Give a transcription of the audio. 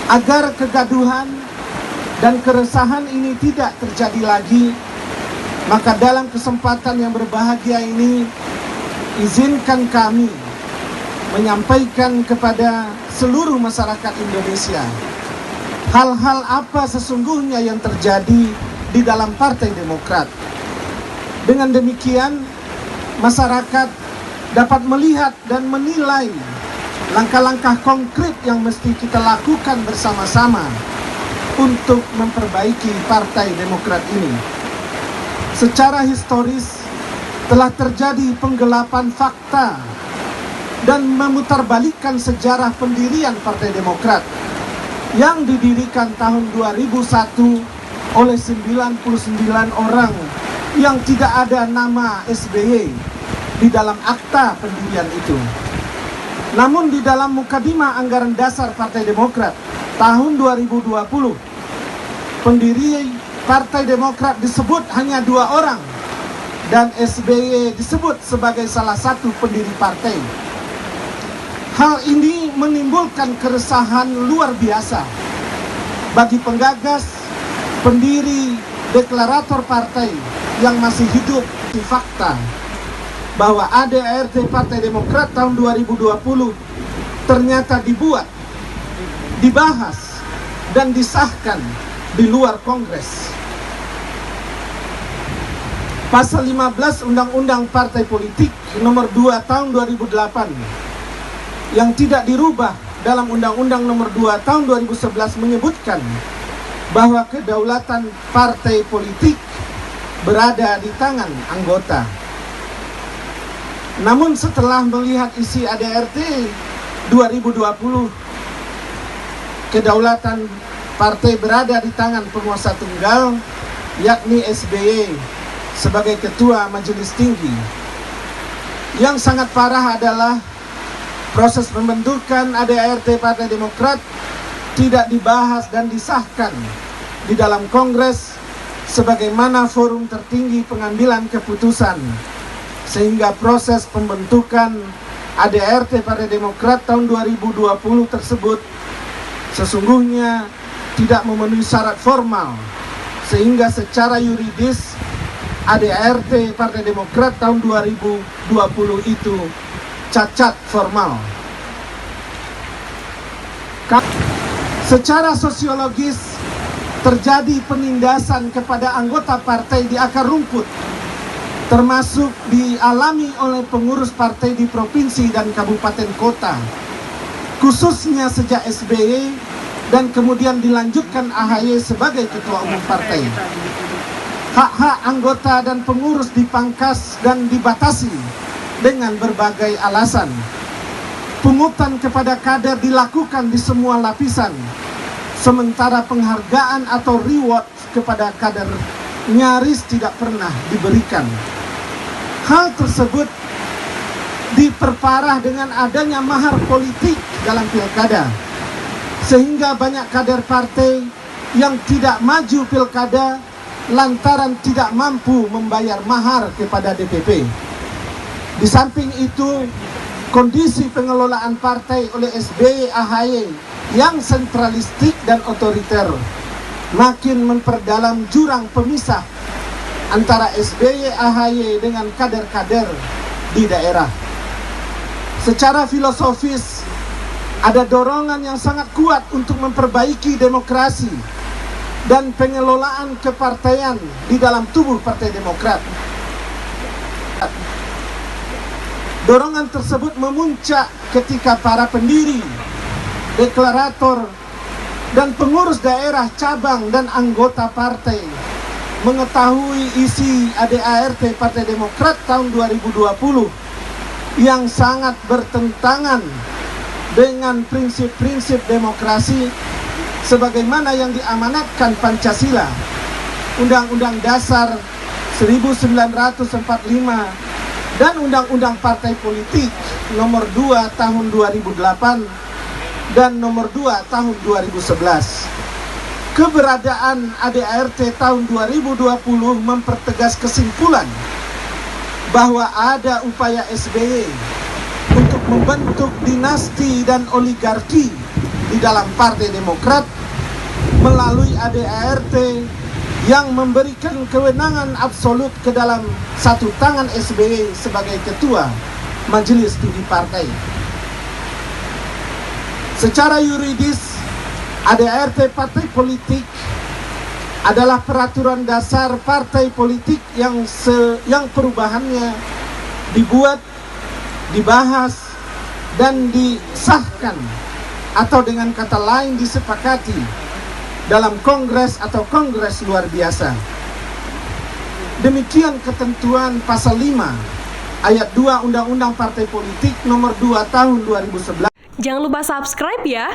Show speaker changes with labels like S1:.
S1: Agar kegaduhan dan keresahan ini tidak terjadi lagi, maka dalam kesempatan yang berbahagia ini, izinkan kami menyampaikan kepada seluruh masyarakat Indonesia hal-hal apa sesungguhnya yang terjadi di dalam Partai Demokrat. Dengan demikian, masyarakat dapat melihat dan menilai langkah-langkah konkret yang mesti kita lakukan bersama-sama untuk memperbaiki Partai Demokrat ini. Secara historis telah terjadi penggelapan fakta dan memutarbalikkan sejarah pendirian Partai Demokrat yang didirikan tahun 2001 oleh 99 orang yang tidak ada nama SBY di dalam akta pendirian itu. Namun di dalam mukadimah anggaran dasar Partai Demokrat tahun 2020, pendiri Partai Demokrat disebut hanya 2 orang dan SBY disebut sebagai salah satu pendiri partai. Hal ini menimbulkan keresahan luar biasa bagi penggagas, pendiri, deklarator partai yang masih hidup di fakta bahwa ADART Partai Demokrat tahun 2020 ternyata dibuat, dibahas, dan disahkan di luar Kongres. Pasal 15 Undang-Undang Partai Politik nomor 2 tahun 2008 yang tidak dirubah dalam Undang-Undang nomor 2 tahun 2011 menyebutkan bahwa kedaulatan partai politik berada di tangan anggota. Namun setelah melihat isi ADART 2020, kedaulatan partai berada di tangan penguasa tunggal, yakni SBY sebagai ketua majelis tinggi. Yang sangat parah adalah proses pembentukan ADART Partai Demokrat tidak dibahas dan disahkan di dalam Kongres sebagaimana forum tertinggi pengambilan keputusan, sehingga proses pembentukan ADART Partai Demokrat tahun 2020 tersebut sesungguhnya tidak memenuhi syarat formal, sehingga secara yuridis ADART Partai Demokrat tahun 2020 itu cacat formal. Secara sosiologis terjadi penindasan kepada anggota partai di akar rumput, termasuk dialami oleh pengurus partai di provinsi dan kabupaten kota, khususnya sejak SBY dan kemudian dilanjutkan AHY sebagai ketua umum partai. Hak-hak anggota dan pengurus dipangkas dan dibatasi dengan berbagai alasan. Pungutan kepada kader dilakukan di semua lapisan, sementara penghargaan atau reward kepada kader nyaris tidak pernah diberikan. Hal tersebut diperparah dengan adanya mahar politik dalam pilkada, sehingga banyak kader partai yang tidak maju pilkada lantaran tidak mampu membayar mahar kepada DPP. Di samping itu, kondisi pengelolaan partai oleh SBY AHY yang sentralistik dan otoriter makin memperdalam jurang pemisah antara SBY AHY dengan kader-kader di daerah. Secara filosofis, ada dorongan yang sangat kuat untuk memperbaiki demokrasi dan pengelolaan kepartaian di dalam tubuh Partai Demokrat. Dorongan tersebut memuncak ketika para pendiri, deklarator, dan pengurus daerah, cabang, dan anggota partai mengetahui isi ADART Partai Demokrat tahun 2020 yang sangat bertentangan dengan prinsip-prinsip demokrasi sebagaimana yang diamanatkan Pancasila, Undang-Undang Dasar 1945, dan Undang-Undang Partai Politik nomor 2 tahun 2008 dan nomor 2 tahun 2011. Keberadaan ADART tahun 2020 mempertegas kesimpulan bahwa ada upaya SBY untuk membentuk dinasti dan oligarki di dalam Partai Demokrat melalui ADART yang memberikan kewenangan absolut ke dalam satu tangan SBY sebagai ketua Majelis Tinggi Partai. Secara yuridis, ADART partai politik adalah peraturan dasar partai politik yang perubahannya dibuat, dibahas, dan disahkan atau dengan kata lain disepakati dalam kongres atau kongres luar biasa. Demikian ketentuan pasal 5 ayat 2 Undang-Undang Partai Politik nomor 2 tahun 2011.
S2: Jangan lupa subscribe ya.